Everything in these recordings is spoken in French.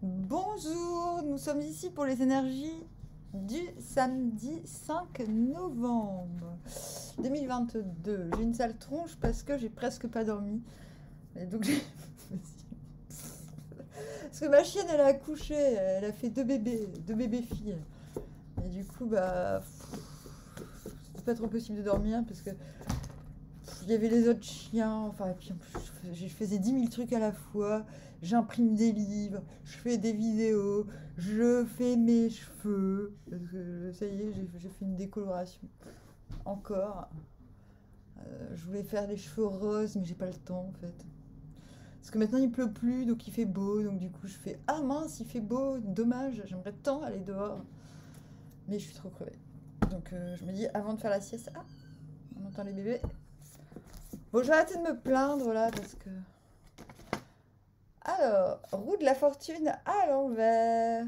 Bonjour, nous sommes ici pour les énergies du samedi 5 novembre 2022. J'ai une sale tronche parce que j'ai presque pas dormi. Et donc parce que ma chienne elle a accouché, elle a fait deux bébés filles. Et du coup c'est pas trop possible de dormir parce que il y avait les autres chiens, enfin, et puis en plus, je faisais 10 000 trucs à la fois. J'imprime des livres, je fais des vidéos, je fais mes cheveux. Parce que, ça y est, j'ai fait une décoloration. Encore. Je voulais faire les cheveux roses, mais j'ai pas le temps en fait. Parce que maintenant il pleut plus, donc il fait beau. Donc du coup, je fais ah mince, il fait beau, dommage, j'aimerais tant aller dehors. Mais je suis trop crevée. Donc je me dis, avant de faire la sieste, ah, on entend les bébés. Bon, je vais arrêter de me plaindre là parce que. Alors, roue de la fortune à l'envers.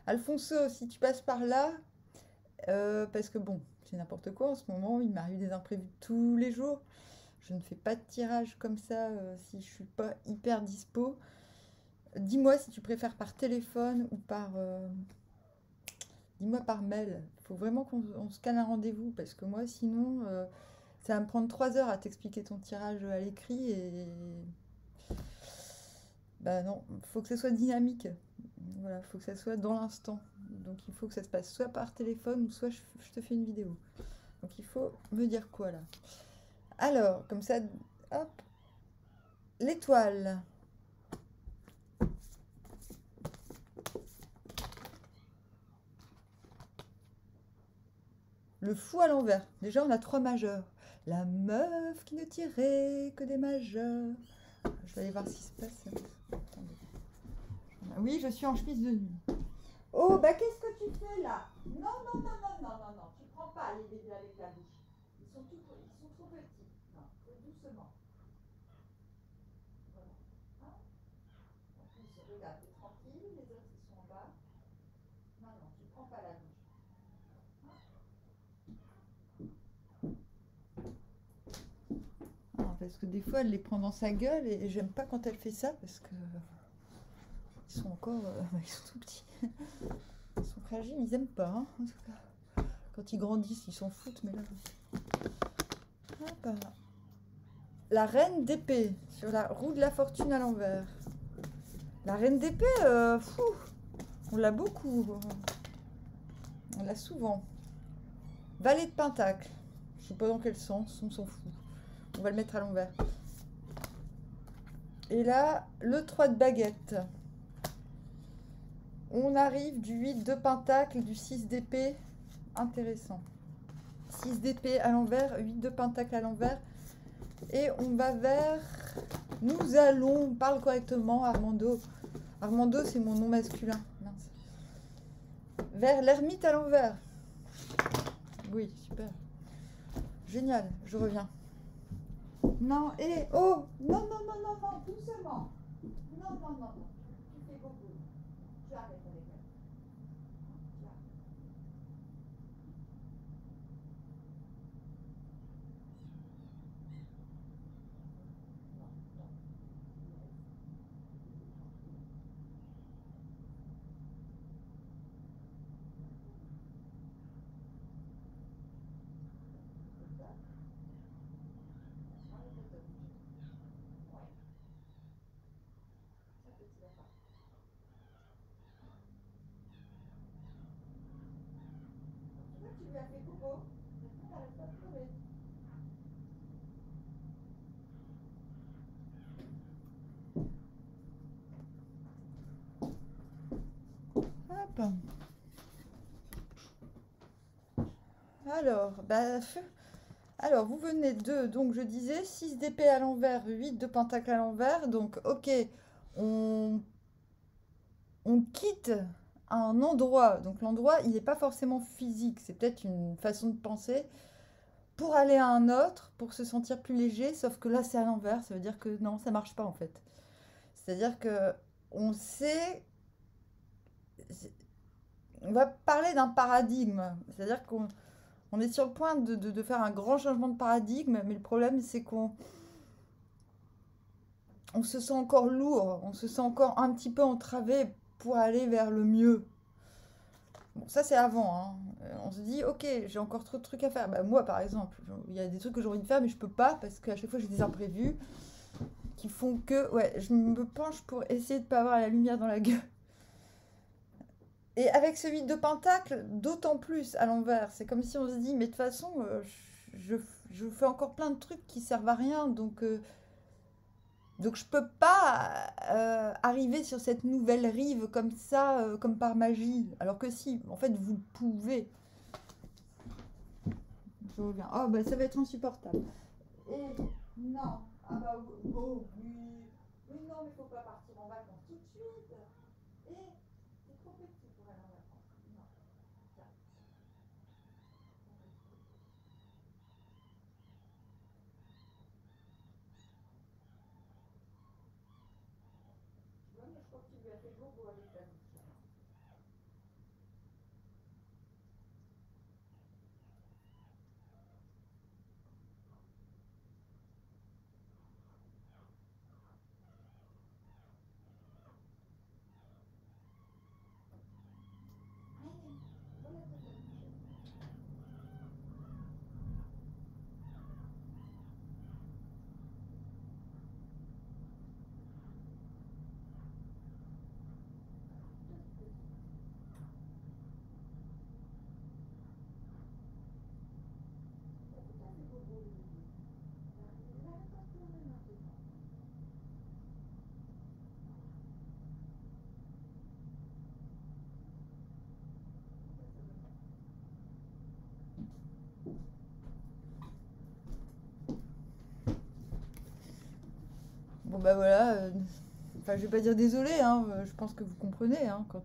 Alfonso, si tu passes par là, parce que bon, c'est n'importe quoi en ce moment, il m'arrive des imprévus tous les jours. Je ne fais pas de tirage comme ça si je suis pas hyper dispo. Dis-moi si tu préfères par téléphone ou par. Dis-moi par mail. Il faut vraiment qu'on se cale un rendez-vous parce que moi, sinon, ça va me prendre 3 heures à t'expliquer ton tirage à l'écrit et. Bah non, faut que ça soit dynamique. Voilà, faut que ça soit dans l'instant. Donc il faut que ça se passe soit par téléphone ou soit je te fais une vidéo. Donc il faut me dire quoi là. Alors, comme ça, hop, l'étoile. Le fou à l'envers. Déjà, on a 3 majeurs. La meuf qui ne tirait que des majeurs. Je vais aller voir ce qui se passe. Attendez. Oui, je suis en chemise de nuit. Oh, bah qu'est-ce que tu fais là? Non, non, non, non, non, non, non. Tu prends pas les bébés avec la bouche. Ils sont trop petits. Non, doucement. Voilà. Hein. En plus, regarde, t'es tranquille, les autres ils sont en bas. Non, non, tu prends pas la bouche. Ah, parce que des fois, elle les prend dans sa gueule et j'aime pas quand elle fait ça parce que ils sont encore, ils sont tout petits. Ils sont fragiles, ils aiment pas. Hein, en tout cas, quand ils grandissent, ils s'en foutent, mais là. Hop. La reine d'épée sur la roue de la fortune à l'envers. La reine d'épée, on l'a beaucoup. On l'a souvent. Valet de pentacle. Je sais pas dans quel sens, on s'en fout. On va le mettre à l'envers. Et là, le 3 de baguette. On arrive du 8 de pentacle, du 6 d'épée. Intéressant. 6 d'épée à l'envers, 8 de pentacle à l'envers. Et on va vers... Nous allons... Parle correctement, Armando. Armando, c'est mon nom masculin. Mince. Vers l'ermite à l'envers. Oui, super. Génial, je reviens. Non, et... Oh, non, non, non, non, non, doucement. Non, non, non, non. Tu fais beaucoup. Tu arrêtes avec elle. Tu arrêtes. Non, non. Comme ça. Arrête de te bouger. Ouais, ça petit lapin. Tu vois, tu lui as fait coco. Maintenant, t'arrêtes pas de pleurer. Hop. Alors, alors, vous venez de, donc je disais, 6 d'épée à l'envers, 8 de pentacle à l'envers. Donc, ok, on, on quitte un endroit. Donc, l'endroit, il n'est pas forcément physique, c'est peut-être une façon de penser. Pour aller à un autre, pour se sentir plus léger, sauf que là, c'est à l'envers. Ça veut dire que non, ça marche pas en fait. C'est-à-dire que on sait on va parler d'un paradigme. C'est-à-dire qu'on est sur le point de faire un grand changement de paradigme, mais le problème, c'est qu'on se sent encore lourd, on se sent encore un petit peu entravé pour aller vers le mieux. Bon, ça, c'est avant, hein. On se dit, ok, j'ai encore trop de trucs à faire. Bah, moi, par exemple, il y a des trucs que j'ai envie de faire, mais je peux pas parce qu'à chaque fois, j'ai des imprévus qui font que, ouais, je me penche pour essayer de pas avoir la lumière dans la gueule. Et avec ce 8 de pentacle, d'autant plus à l'envers. C'est comme si on se dit, mais de toute façon, je fais encore plein de trucs qui servent à rien, donc je peux pas arriver sur cette nouvelle rive comme ça, comme par magie. Alors que si, en fait, vous pouvez. Je reviens. Oh, bah ça va être insupportable. Et non. Ah bah oh, oui. Oui, non, mais faut pas partir en vacances tout de suite. Et c'est trop petit pour aller en vacances. Non. Tiens. Ouais, mais je crois qu'il lui a fait beau pour aller faire. Bon bah voilà, enfin je vais pas dire désolé, hein, je pense que vous comprenez, hein, quand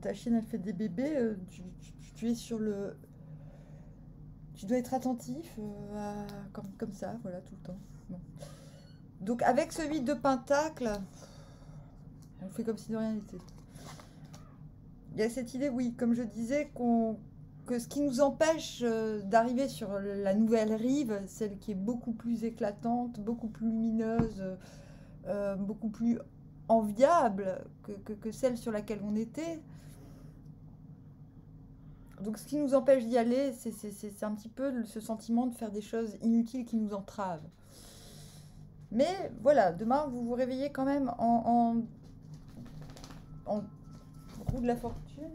ta chienne elle fait des bébés, tu es sur le... Tu dois être attentif comme ça, voilà, tout le temps. Bon. Donc avec ce 8 de pentacle, on fait comme si de rien n'était. Il y a cette idée, oui, comme je disais, que ce qui nous empêche d'arriver sur la nouvelle rive, celle qui est beaucoup plus éclatante, beaucoup plus lumineuse, beaucoup plus enviable que celle sur laquelle on était. Donc ce qui nous empêche d'y aller, c'est un petit peu ce sentiment de faire des choses inutiles qui nous entravent. Mais voilà, demain vous vous réveillez quand même en roue de la fortune.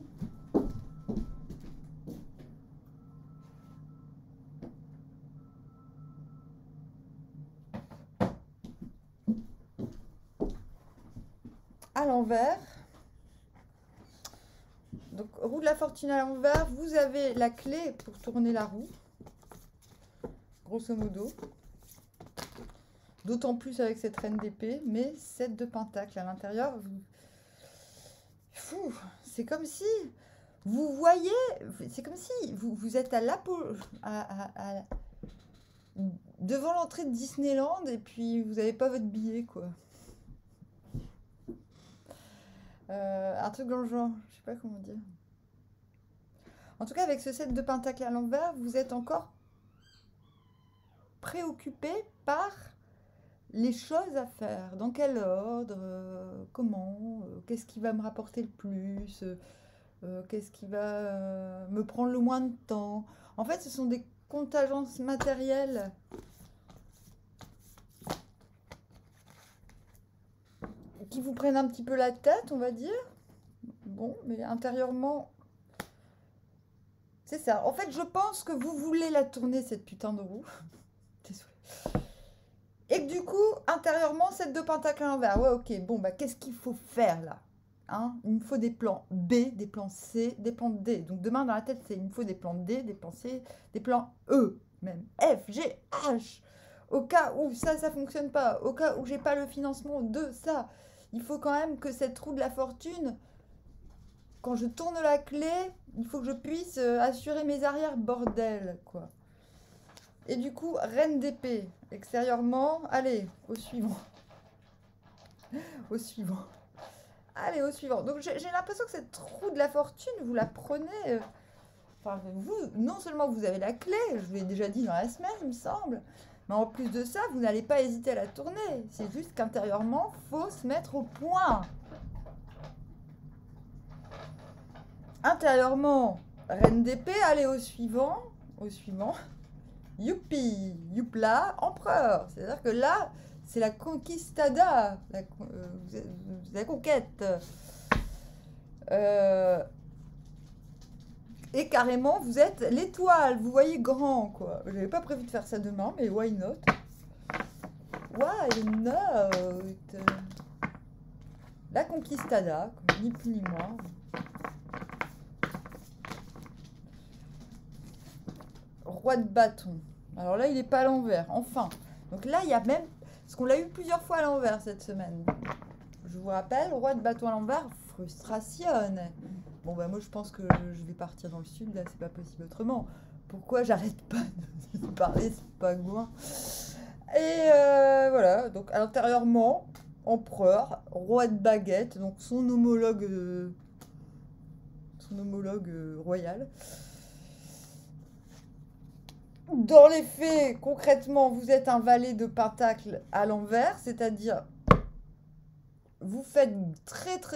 À l'envers. Donc roue de la fortune à l'envers, vous avez la clé pour tourner la roue, grosso modo. D'autant plus avec cette reine d'épée, mais 7 de pentacle à l'intérieur. Fou, c'est comme si vous voyez, c'est comme si vous êtes devant l'entrée de Disneyland et puis vous n'avez pas votre billet, quoi. Un truc dans le genre, je sais pas comment dire. En tout cas, avec ce 7 de pentacle à l'envers, vous êtes encore préoccupé par les choses à faire. Dans quel ordre, comment, qu'est-ce qui va me rapporter le plus, qu'est-ce qui va me prendre le moins de temps. En fait, ce sont des contingences matérielles qui vous prennent un petit peu la tête, on va dire. Bon, mais intérieurement, c'est ça. En fait, je pense que vous voulez la tourner, cette putain de roue. Désolée. Et que du coup, intérieurement, cette deux pentacles à l'envers. Ouais, ok, bon, bah, qu'est-ce qu'il faut faire là, hein? Il me faut des plans B, des plans C, des plans D. Donc demain, dans la tête, c'est il me faut des plans D, des plans C, des plans E, même F, G, H. Au cas où ça fonctionne pas, au cas où j'ai pas le financement de ça, il faut quand même que cette roue de la fortune, quand je tourne la clé, il faut que je puisse assurer mes arrières, bordel, quoi. Et du coup, reine d'épée, extérieurement, allez, au suivant. Au suivant. Allez, au suivant. Donc, j'ai l'impression que cette roue de la fortune, vous la prenez... Enfin, vous, non seulement vous avez la clé, je vous l'ai déjà dit dans la semaine, il me semble, mais en plus de ça, vous n'allez pas hésiter à la tourner. C'est juste qu'intérieurement, il faut se mettre au point. Intérieurement, reine d'épée, allez au suivant. Au suivant. Youpi, youpla, empereur. C'est-à-dire que là, c'est la conquistada, la conquête. Et carrément, vous êtes l'étoile, vous voyez grand, quoi. J'avais pas prévu de faire ça demain, mais why not? Why not? La conquistada, ni plus ni moins. Roi de bâton. Alors là, il n'est pas à l'envers, enfin. Donc là, il y a même... Parce qu'on l'a eu plusieurs fois à l'envers cette semaine. Je vous rappelle, roi de bâton à l'envers, frustration. Bon, bah moi, je pense que je vais partir dans le sud, là, c'est pas possible autrement. Pourquoi j'arrête pas de parler, c'est pas loin. Et voilà, donc intérieurement, empereur, roi de baguette, donc son homologue royal. Dans les faits, concrètement, vous êtes un valet de pentacle à l'envers, c'est-à-dire vous faites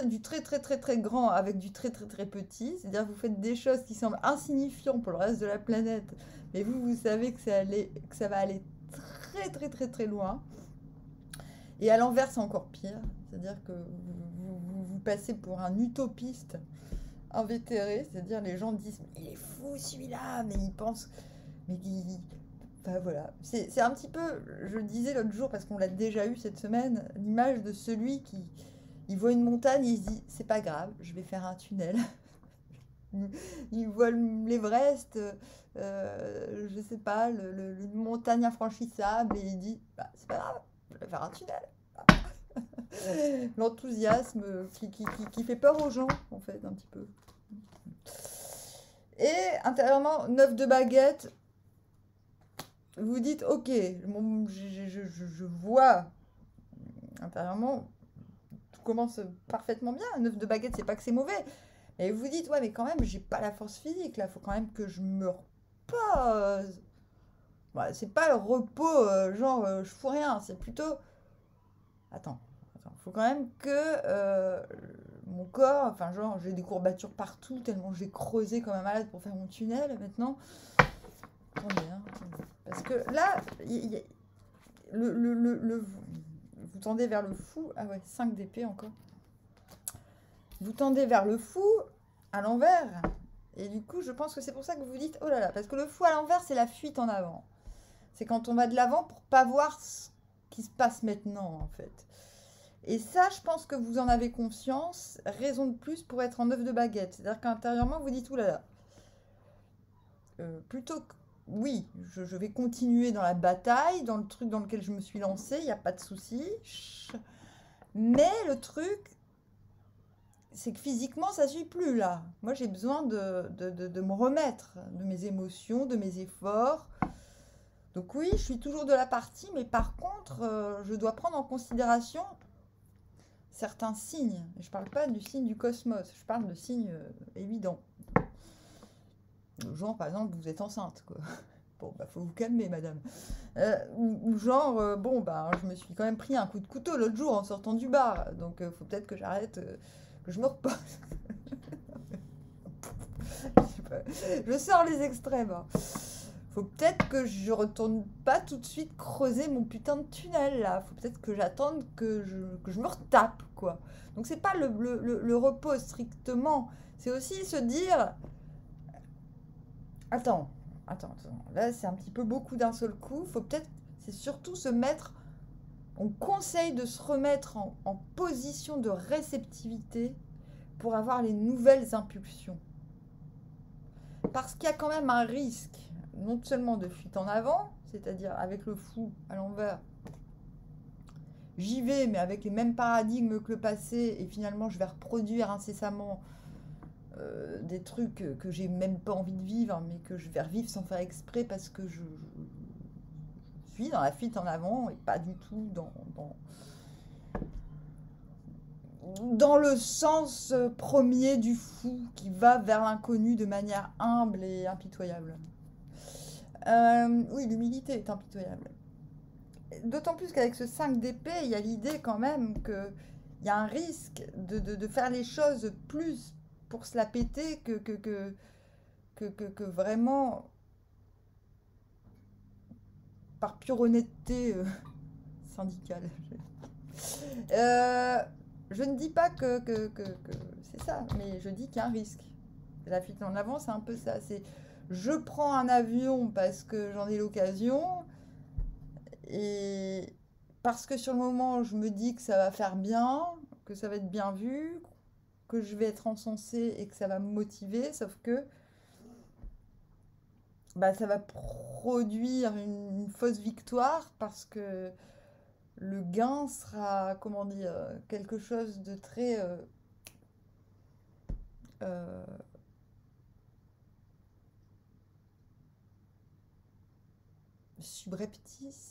du très grand avec du très petit, c'est-à-dire vous faites des choses qui semblent insignifiantes pour le reste de la planète, mais vous savez que ça va aller très loin. Et à l'envers, c'est encore pire, c'est-à-dire que vous passez pour un utopiste invétéré, c'est-à-dire les gens disent « il est fou celui-là, mais il pense... » Mais enfin, voilà, c'est un petit peu, je le disais l'autre jour parce qu'on l'a déjà eu cette semaine, l'image de celui qui il voit une montagne et il se dit c'est pas grave, je vais faire un tunnel. Il voit l'Everest, je sais pas, une montagne infranchissable et il dit bah, c'est pas grave, je vais faire un tunnel. L'enthousiasme qui fait peur aux gens en fait un petit peu. Et intérieurement, 9 de baguette. Vous dites, ok, je vois intérieurement, tout commence parfaitement bien. 9 de baguette, c'est pas que c'est mauvais. Et vous dites, ouais, mais quand même, j'ai pas la force physique, là, faut quand même que je me repose. Ouais, c'est pas le repos, je fous rien, c'est plutôt. Attends, faut quand même que mon corps, enfin, genre, j'ai des courbatures partout, tellement j'ai creusé comme un malade pour faire mon tunnel maintenant. Attendez, hein. Parce que là, vous tendez vers le fou. Ah ouais, 5 d'épée encore. Vous tendez vers le fou à l'envers. Et du coup, je pense que c'est pour ça que vous dites oh là là. Parce que le fou à l'envers, c'est la fuite en avant. C'est quand on va de l'avant pour pas voir ce qui se passe maintenant, en fait. Et ça, je pense que vous en avez conscience. Raison de plus pour être en 9 de baguette. C'est-à-dire qu'intérieurement, vous dites oh là là. Plutôt que. Oui, je vais continuer dans la bataille, dans le truc dans lequel je me suis lancée, il n'y a pas de souci. Mais le truc, c'est que physiquement, ça ne suit plus là. Moi, j'ai besoin de me remettre de mes émotions, de mes efforts. Donc oui, je suis toujours de la partie, mais par contre, je dois prendre en considération certains signes. Je ne parle pas du signe du cosmos, je parle de signes évidents. Genre, par exemple, vous êtes enceinte, quoi. Bon, bah, faut vous calmer, madame. Ou genre, bon, bah, je me suis quand même pris un coup de couteau l'autre jour en sortant du bar. Donc, faut peut-être que j'arrête, que je me repose. Je sors les extrêmes. Hein. Faut peut-être que je retourne pas tout de suite creuser mon putain de tunnel, là. Faut peut-être que j'attende que je me retape, quoi. Donc, c'est pas le repos strictement. C'est aussi se dire... Attends. Là, c'est un petit peu beaucoup d'un seul coup. Faut peut-être, c'est surtout se mettre. On conseille de se remettre en position de réceptivité pour avoir les nouvelles impulsions. Parce qu'il y a quand même un risque, non seulement de fuite en avant, c'est-à-dire avec le fou à l'envers. J'y vais, mais avec les mêmes paradigmes que le passé, et finalement, je vais reproduire incessamment. Des trucs que j'ai même pas envie de vivre, mais que je vais revivre sans faire exprès parce que je suis dans la fuite en avant et pas du tout dans dans le sens premier du fou qui va vers l'inconnu de manière humble et impitoyable. Oui, l'humilité est impitoyable. D'autant plus qu'avec ce 5 d'épée, il y a l'idée quand même qu'il y a un risque de faire les choses plus pour se la péter que vraiment par pure honnêteté syndicale. Je ne dis pas que c'est ça, mais je dis qu'il y a un risque. La fuite en avant, c'est un peu ça. C'est je prends un avion parce que j'en ai l'occasion et parce que sur le moment, je me dis que ça va faire bien, que ça va être bien vu, que je vais être encensée et que ça va me motiver, sauf que bah, ça va produire une fausse victoire parce que le gain sera, comment dire, quelque chose de très euh, subreptif.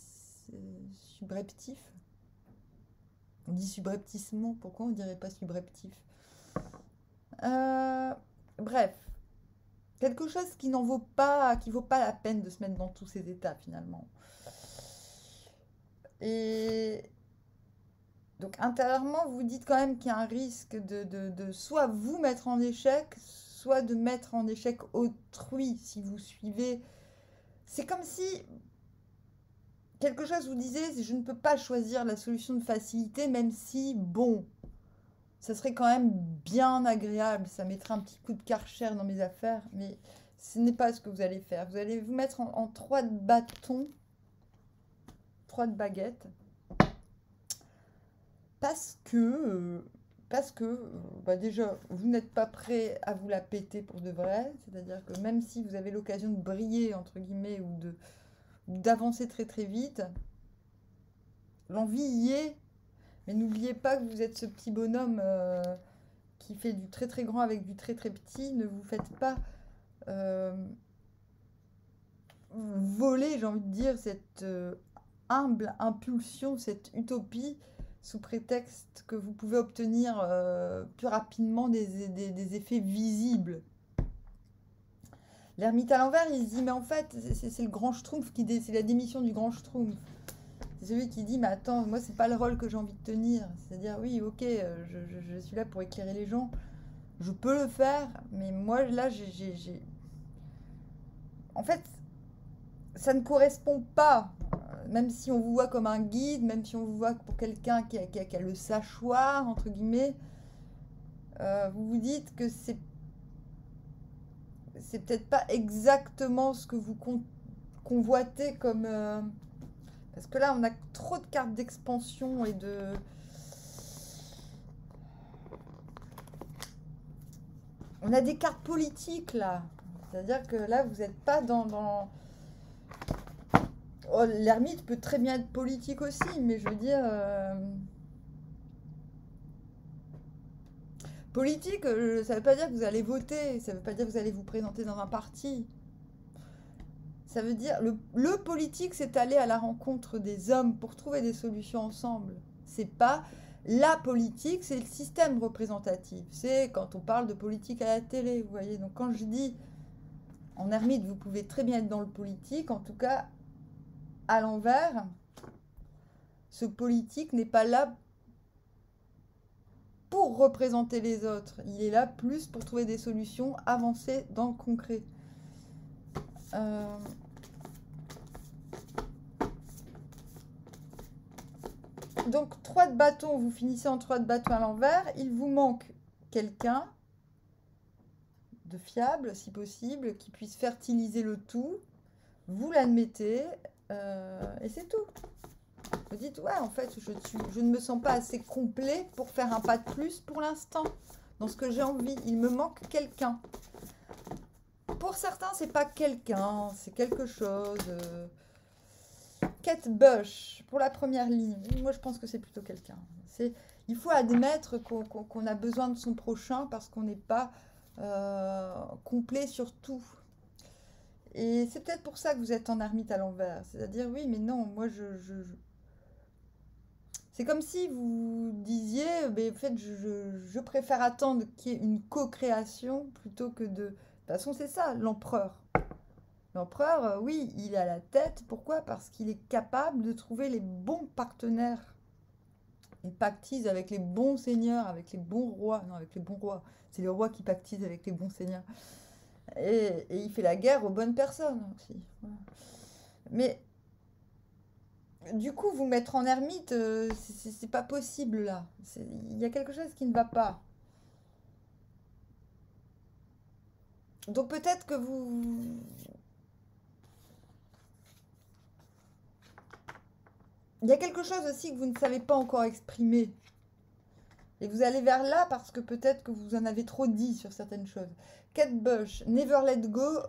On dit subrepticement, pourquoi on dirait pas subreptif? Euh, Bref, quelque chose qui n'en vaut pas, qui vaut pas la peine de se mettre dans tous ces états finalement. Et donc intérieurement, vous dites quand même qu'il y a un risque de soit vous mettre en échec, soit de mettre en échec autrui si vous suivez. C'est comme si quelque chose vous disait, je ne peux pas choisir la solution de facilité, même si, bon, ça serait quand même bien agréable, ça mettrait un petit coup de Karcher dans mes affaires, mais ce n'est pas ce que vous allez faire. Vous allez vous mettre en 3 de bâton, 3 de baguette, parce que bah déjà, vous n'êtes pas prêt à vous la péter pour de vrai, c'est-à-dire que même si vous avez l'occasion de briller, entre guillemets, ou d'avancer très très vite, l'envie y est, mais n'oubliez pas que vous êtes ce petit bonhomme qui fait du très très grand avec du très très petit. Ne vous faites pas voler, j'ai envie de dire, cette humble impulsion, cette utopie, sous prétexte que vous pouvez obtenir plus rapidement des effets visibles. L'ermite à l'envers, il se dit, mais en fait, c'est le grand schtroumpf c'est la démission du grand schtroumpf. C'est celui qui dit, mais attends, moi, c'est pas le rôle que j'ai envie de tenir. C'est-à-dire, oui, ok, je suis là pour éclairer les gens. Je peux le faire, mais moi, là, En fait, ça ne correspond pas. Même si on vous voit comme un guide, même si on vous voit pour quelqu'un qui a le sachoir, entre guillemets, vous vous dites que c'est peut-être pas exactement ce que vous convoitez comme... parce que là, on a trop de cartes d'expansion et de... On a des cartes politiques, là. C'est-à-dire que là, vous n'êtes pas dans... Oh, l'ermite peut très bien être politique aussi, mais je veux dire... Politique, ça ne veut pas dire que vous allez voter, ça ne veut pas dire que vous allez vous présenter dans un parti. Ça veut dire, le politique, c'est aller à la rencontre des hommes pour trouver des solutions ensemble. C'est pas la politique, c'est le système représentatif. C'est quand on parle de politique à la télé, vous voyez. Donc quand je dis, en ermite, vous pouvez très bien être dans le politique, en tout cas, à l'envers, ce politique n'est pas là pour représenter les autres. Il est là plus pour trouver des solutions, avancer dans le concret. Donc 3 de bâton, vous finissez en 3 de bâton à l'envers. Il vous manque quelqu'un de fiable, si possible, qui puisse fertiliser le tout. Vous l'admettez et c'est tout. Vous dites, ouais, en fait, je ne me sens pas assez complet pour faire un pas de plus pour l'instant. Dans ce que j'ai envie, il me manque quelqu'un. Pour certains, c'est pas quelqu'un, c'est quelque chose. Kate Bush, pour la première ligne. Moi, je pense que c'est plutôt quelqu'un. Il faut admettre qu'on a besoin de son prochain parce qu'on n'est pas complet sur tout. Et c'est peut-être pour ça que vous êtes en ermite à l'envers. C'est-à-dire, oui, mais non, moi, C'est comme si vous disiez, mais en fait, je préfère attendre qu'il y ait une co-création plutôt que de... De toute façon, c'est ça, l'empereur. L'empereur, oui, il est à la tête. Pourquoi? Parce qu'il est capable de trouver les bons partenaires. Il pactise avec les bons seigneurs, avec les bons rois. Non, avec les bons rois. C'est les rois qui pactisent avec les bons seigneurs. Et il fait la guerre aux bonnes personnes aussi. Voilà. Mais du coup, vous mettre en ermite, c'est pas possible là. Il y a quelque chose qui ne va pas. Donc peut-être que vous... Il y a quelque chose aussi que vous ne savez pas encore exprimer. Et vous allez vers là parce que peut-être que vous en avez trop dit sur certaines choses. Kate Bush, Never Let Go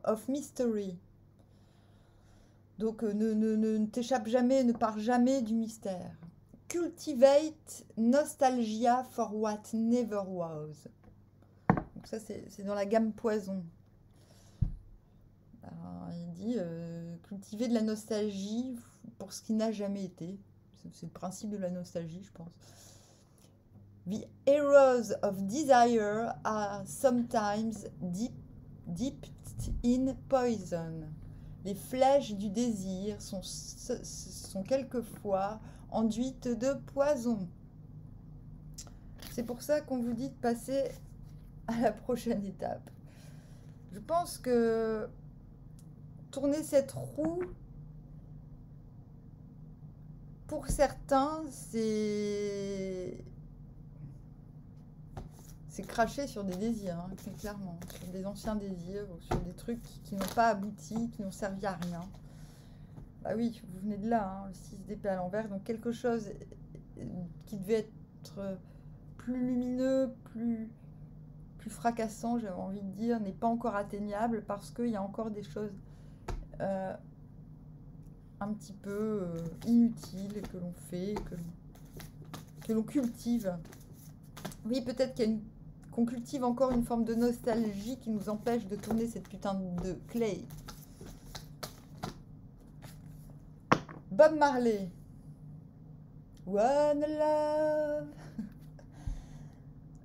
of Mystery. Donc ne t'échappe jamais, ne pars jamais du mystère. Cultivate nostalgia for what never was. Donc ça c'est dans la gamme poison. Alors, il dit cultiver de la nostalgie pour ce qui n'a jamais été. C'est le principe de la nostalgie, je pense. The arrows of desire are sometimes dipped in poison. Les flèches du désir sont quelquefois enduites de poison. C'est pour ça qu'on vous dit de passer à la prochaine étape. Je pense que tourner cette roue, pour certains, c'est cracher sur des désirs, hein, très clairement, sur des anciens désirs, ou sur des trucs qui n'ont pas abouti, qui n'ont servi à rien. Bah oui, vous venez de là, hein, le 6 d'épée à l'envers, donc quelque chose qui devait être plus lumineux, plus fracassant, j'avais envie de dire, n'est pas encore atteignable parce qu'il y a encore des choses un petit peu inutiles que l'on fait, que l'on cultive. Oui, peut-être qu'on cultive encore une forme de nostalgie qui nous empêche de tourner cette putain de clay. Bob Marley. One love.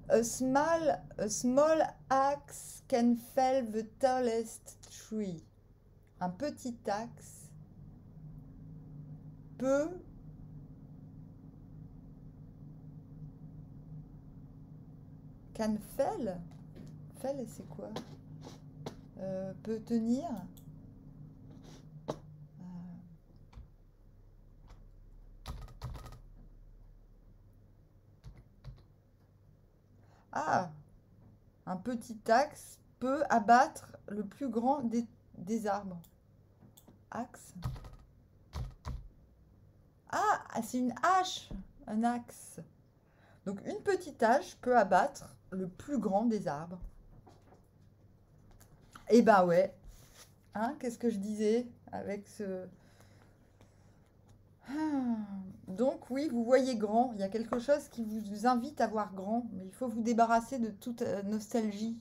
A small axe can fell the tallest tree. Un petit axe peut can fell. Fell, c'est quoi? Peut tenir. Ah, un petit axe peut abattre le plus grand des arbres. Axe. Ah, c'est une hache, un axe. Donc une petite hache peut abattre le plus grand des arbres. Eh ben ouais. Hein, qu'est-ce que je disais avec ce... Donc oui, vous voyez grand, il y a quelque chose qui vous invite à voir grand, mais il faut vous débarrasser de toute nostalgie.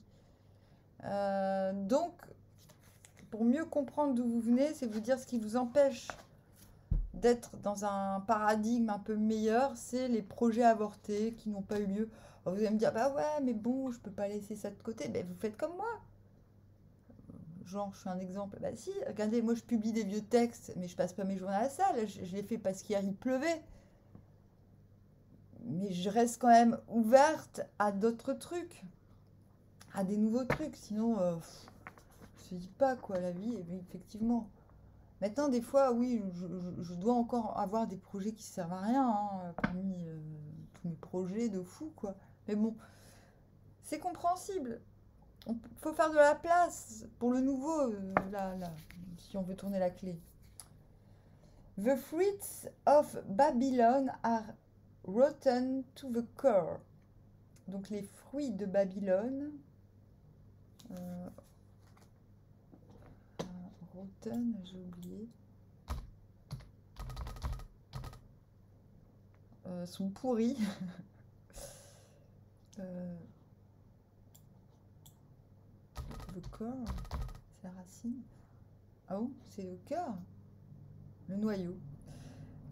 Donc, pour mieux comprendre d'où vous venez, c'est vous dire ce qui vous empêche d'être dans un paradigme un peu meilleur, c'est les projets avortés qui n'ont pas eu lieu. Alors, vous allez me dire, bah ouais, mais bon, je peux pas laisser ça de côté. Ben, vous faites comme moi. Genre, je suis un exemple. Bah si, regardez, moi je publie des vieux textes, mais je passe pas mes journées à la salle. Je l'ai fait parce qu'hier il pleuvait. Mais je reste quand même ouverte à d'autres trucs, à des nouveaux trucs. Sinon, je ne dis pas quoi, la vie, effectivement. Maintenant, des fois, oui, je dois encore avoir des projets qui servent à rien, hein, parmi tous mes projets de fou, quoi. Mais bon, c'est compréhensible. Il faut faire de la place pour le nouveau, là, si on veut tourner la clé. The fruits of Babylon are rotten to the core. Donc les fruits de Babylone. Rotten, j'ai oublié. Sont pourris. Le corps, c'est la racine. Ah bon, c'est le cœur, le noyau.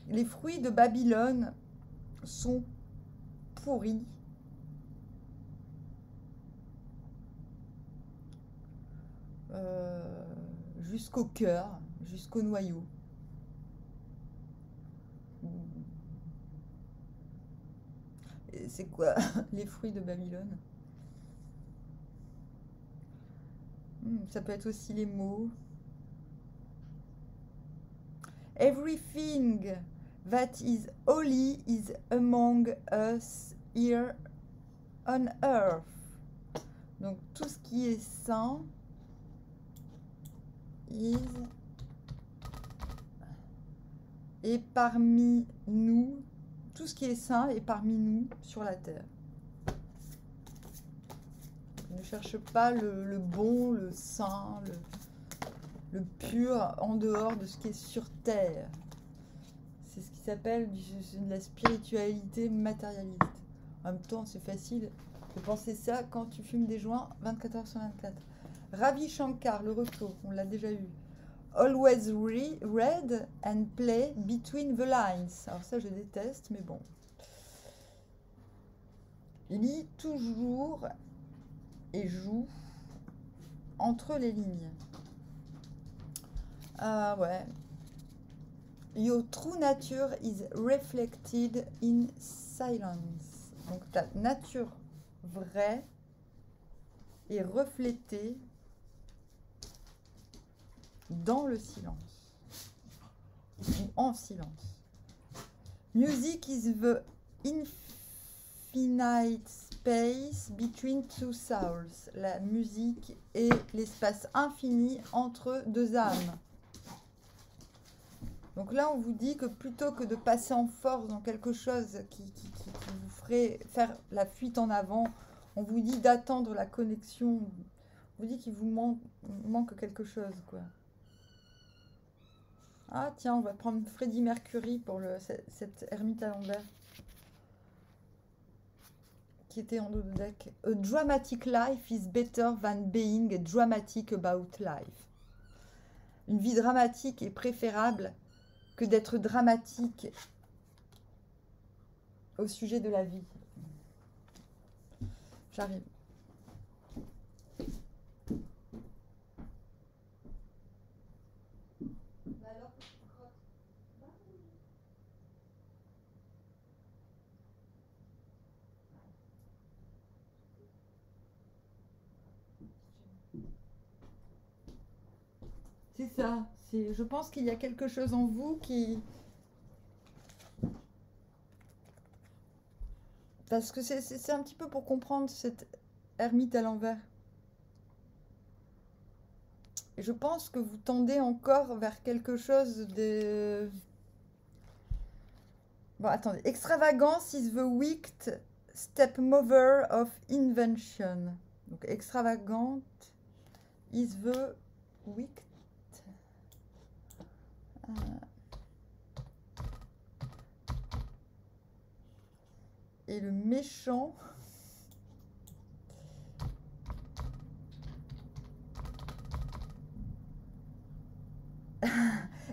Les fruits de Babylone sont pourris. Jusqu'au cœur, jusqu'au noyau. Et c'est quoi les fruits de Babylone? Ça peut être aussi les mots. Everything that is holy is among us here on earth. Donc tout ce qui est saint est parmi nous. Tout ce qui est saint est parmi nous sur la terre. Ne cherche pas le bon, le saint, le pur en dehors de ce qui est sur terre. C'est ce qui s'appelle de la spiritualité matérialiste. En même temps, c'est facile de penser ça quand tu fumes des joints 24 heures sur 24. Ravi Shankar, le retour, on l'a déjà eu. Always read and play between the lines. Alors ça, je déteste, mais bon. Lis toujours et joue entre les lignes. Ah ouais. Your true nature is reflected in silence. Donc ta nature vraie est reflétée dans le silence ou en silence. Music is the infinite space between two souls. La musique est l'espace infini entre deux âmes. Donc là, on vous dit que plutôt que de passer en force dans quelque chose qui vous ferait faire la fuite en avant, on vous dit d'attendre la connexion. On vous dit qu'il vous manque quelque chose, quoi. Ah tiens, on va prendre Freddie Mercury pour cette ermite à l'envers qui était en dos de deck. A dramatic life is better than being dramatic about life. Une vie dramatique est préférable que d'être dramatique au sujet de la vie. J'arrive. C'est ça. Je pense qu'il y a quelque chose en vous qui... Parce que c'est un petit peu pour comprendre cette ermite à l'envers. Et je pense que vous tendez encore vers quelque chose de... Bon, attendez. Extravagance is the wicked stepmother of invention. Donc, extravagante is the wicked... Et le méchant...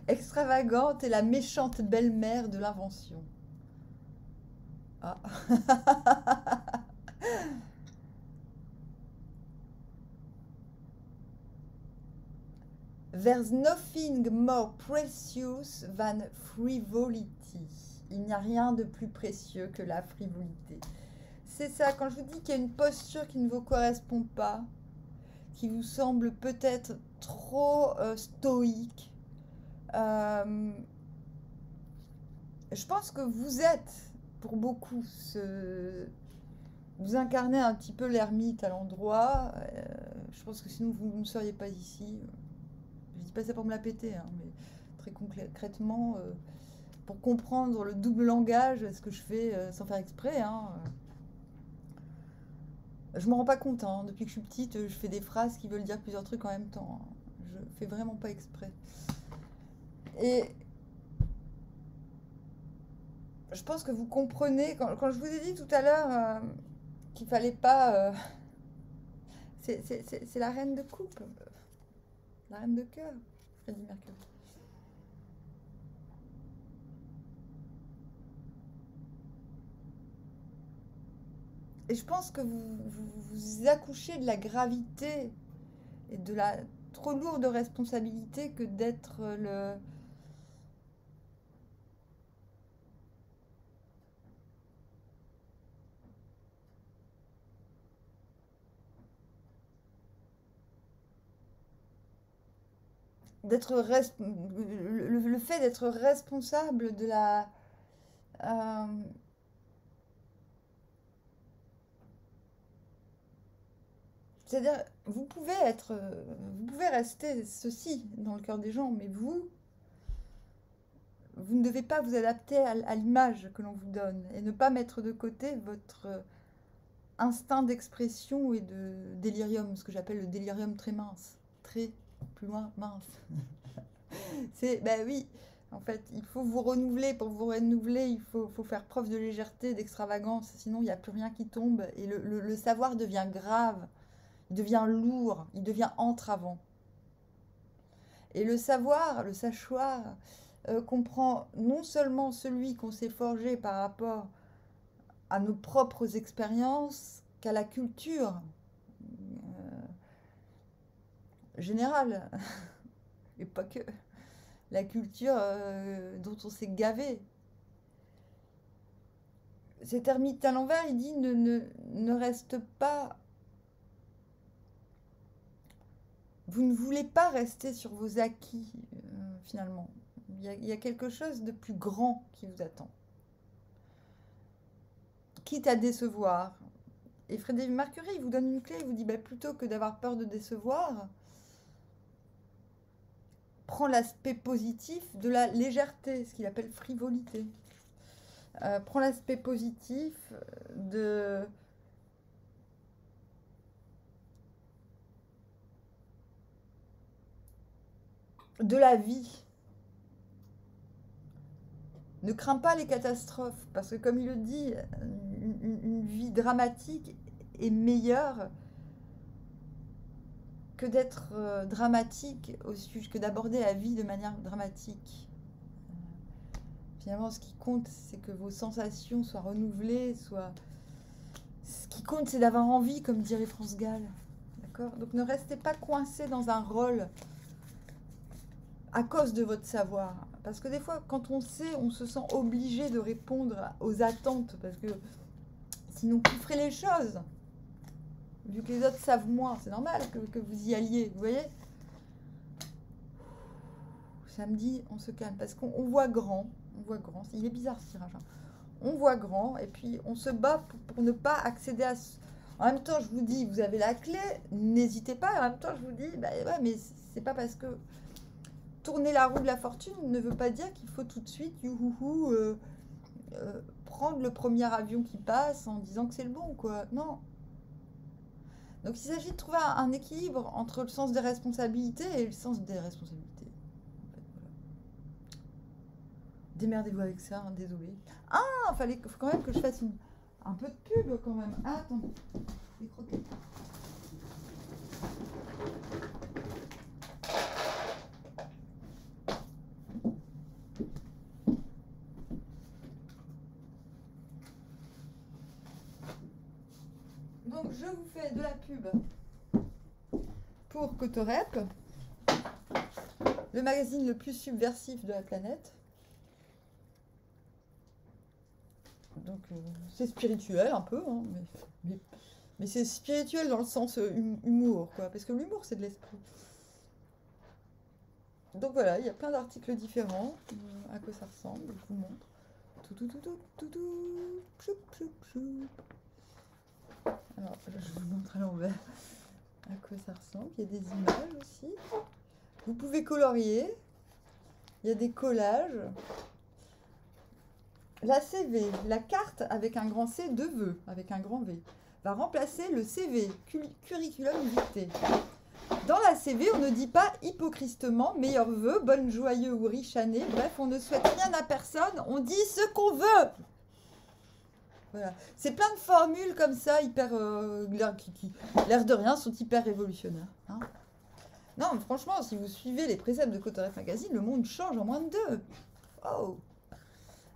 Extravagante et la méchante belle-mère de l'invention. Ah. There's nothing more precious than frivolity. Il n'y a rien de plus précieux que la frivolité. C'est ça, quand je vous dis qu'il y a une posture qui ne vous correspond pas, qui vous semble peut-être trop stoïque, je pense que vous êtes, pour beaucoup, vous incarnez un petit peu l'ermite à l'endroit. Je pense que sinon vous ne seriez pas ici. Je dis pas ça pour me la péter, hein, mais très concrètement, pour comprendre le double langage, ce que je fais sans faire exprès, hein, je me rends pas compte, hein, depuis que je suis petite, je fais des phrases qui veulent dire plusieurs trucs en même temps, hein. Je fais vraiment pas exprès. Et je pense que vous comprenez, quand je vous ai dit tout à l'heure qu'il fallait pas... c'est la reine de coupe, la reine de cœur, Freddie Mercury. Et je pense que vous accouchez de la gravité et de la trop lourde responsabilité que d'être le... le fait d'être responsable de la... euh, c'est-à-dire, vous pouvez rester ceci dans le cœur des gens, mais vous ne devez pas vous adapter à l'image que l'on vous donne et ne pas mettre de côté votre instinct d'expression et de délirium, ce que j'appelle le délirium très mince, très plus loin mince. C'est, ben oui, en fait, il faut vous renouveler. Pour vous renouveler, il faut faire preuve de légèreté, d'extravagance, sinon il n'y a plus rien qui tombe et le savoir devient grave, il devient lourd, il devient entravant. Et le savoir, le sachoir, comprend non seulement celui qu'on s'est forgé par rapport à nos propres expériences, qu'à la culture générale, et pas que, la culture dont on s'est gavé. Cet ermite à l'envers, il dit ne reste pas... Vous ne voulez pas rester sur vos acquis, finalement. Il y a quelque chose de plus grand qui vous attend. Quitte à décevoir. Et Frédéric Mercury, il vous donne une clé, il vous dit, bah, plutôt que d'avoir peur de décevoir, prends l'aspect positif de la légèreté, ce qu'il appelle frivolité. Prends l'aspect positif de la vie. Ne crains pas les catastrophes, parce que comme il le dit, une vie dramatique est meilleure que d'être dramatique, que d'aborder la vie de manière dramatique. Finalement, ce qui compte, c'est que vos sensations soient renouvelées, Ce qui compte, c'est d'avoir envie, comme dirait France Gall. D'accord ? Donc ne restez pas coincé dans un rôle à cause de votre savoir. Parce que des fois, quand on sait, on se sent obligé de répondre aux attentes, parce que sinon, qui ferait les choses ? Vu que les autres savent moins, c'est normal que vous y alliez, vous voyez ? Samedi, on se calme, parce qu'on voit grand, il est bizarre ce tirage, hein. On voit grand, et puis on se bat pour ne pas accéder à... En même temps, je vous dis, vous avez la clé, n'hésitez pas, en même temps, je vous dis, bah ouais, mais c'est pas parce que tourner la roue de la fortune ne veut pas dire qu'il faut tout de suite, prendre le premier avion qui passe en disant que c'est le bon, quoi. Non. Donc il s'agit de trouver un équilibre entre le sens des responsabilités et le sens des responsabilités. En fait, voilà. Démerdez-vous avec ça, hein, désolé. Ah, faut quand même que je fasse un peu de pub quand même. Ah, attends, les croquettes. Donc je vous fais de la pub pour Cotorep, le magazine le plus subversif de la planète. Donc c'est spirituel un peu, hein, mais c'est spirituel dans le sens humour, quoi, parce que l'humour c'est de l'esprit. Donc voilà, il y a plein d'articles différents, à quoi ça ressemble, je vous montre. Alors, je vous montre à l'envers à quoi ça ressemble. Il y a des images aussi. Vous pouvez colorier. Il y a des collages. La CV, la carte avec un grand C de vœux, avec un grand V, va remplacer le CV, curriculum vitae. Dans la CV, on ne dit pas hypocristement meilleurs vœux, bonne, joyeux ou riche année. Bref, on ne souhaite rien à personne, on dit ce qu'on veut. Voilà. C'est plein de formules comme ça, hyper qui, l'air de rien, sont hyper révolutionnaires. Hein. Non, mais franchement, si vous suivez les préceptes de Cotorep Magazine, le monde change en moins de 2. Oh,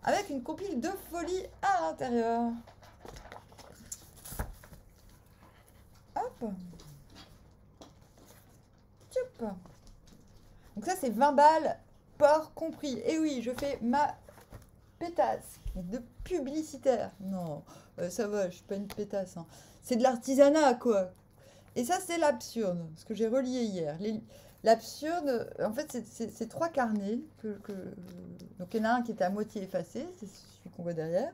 avec une compile de folie à l'intérieur. Hop. Tchoup. Donc ça, c'est 20 balles, port compris. Et oui, je fais ma pétasse de publicitaire. Non, ça va, je suis pas une pétasse. Hein. C'est de l'artisanat, quoi. Et ça, c'est l'absurde, ce que j'ai relié hier. L'absurde, en fait, c'est 3 carnets. Donc, il y en a un qui était à moitié effacé, c'est celui qu'on voit derrière.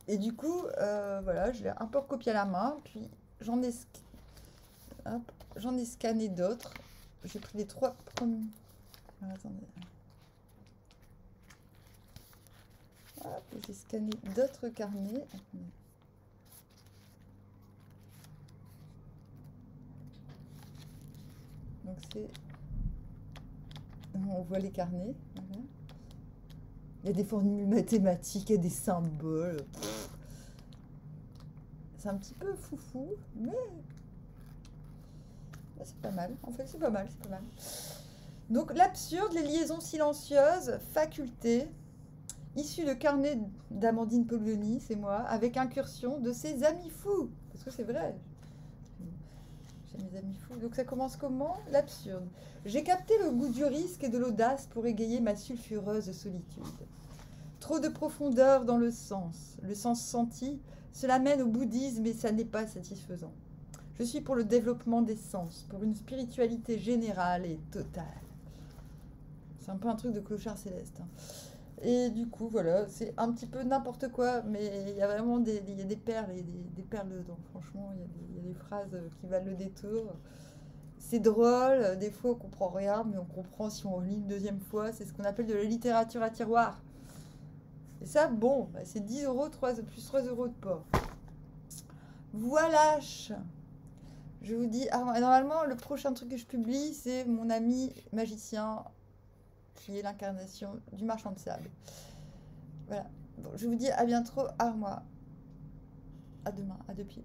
Et du coup, voilà, je l'ai un peu recopié à la main, puis j'en ai scanné d'autres. J'ai pris les 3 premiers. Alors, attendez. Hop, j'ai scanné d'autres carnets. Donc c'est... On voit les carnets. Voilà. Il y a des formules mathématiques, il y a des symboles. C'est un petit peu foufou, mais c'est pas mal. En fait, c'est pas mal, c'est pas mal. Donc l'absurde, les liaisons silencieuses, faculté, issue de carnet d'Amandine Poglioni, c'est moi, avec incursion de ses amis fous. Parce que c'est vrai. J'ai mes amis fous. Donc ça commence comment? L'absurde. J'ai capté le goût du risque et de l'audace pour égayer ma sulfureuse solitude. Trop de profondeur dans le sens senti, cela mène au bouddhisme et ça n'est pas satisfaisant. Je suis pour le développement des sens, pour une spiritualité générale et totale. C'est un peu un truc de clochard céleste. Hein. Et du coup, voilà, c'est un petit peu n'importe quoi, mais il y a vraiment des perles, des perles dedans. Franchement, il y a des phrases qui valent le détour. C'est drôle, des fois on comprend rien, mais on comprend si on relit une deuxième fois. C'est ce qu'on appelle de la littérature à tiroir. Et ça, bon, bah c'est 10 euros, plus 3 euros de port. Voilà. Je vous dis, normalement, le prochain truc que je publie, c'est mon ami magicien, qui est l'incarnation du marchand de sable. Voilà. Bon, je vous dis à bientôt. Au revoir. À demain, à deux pieds.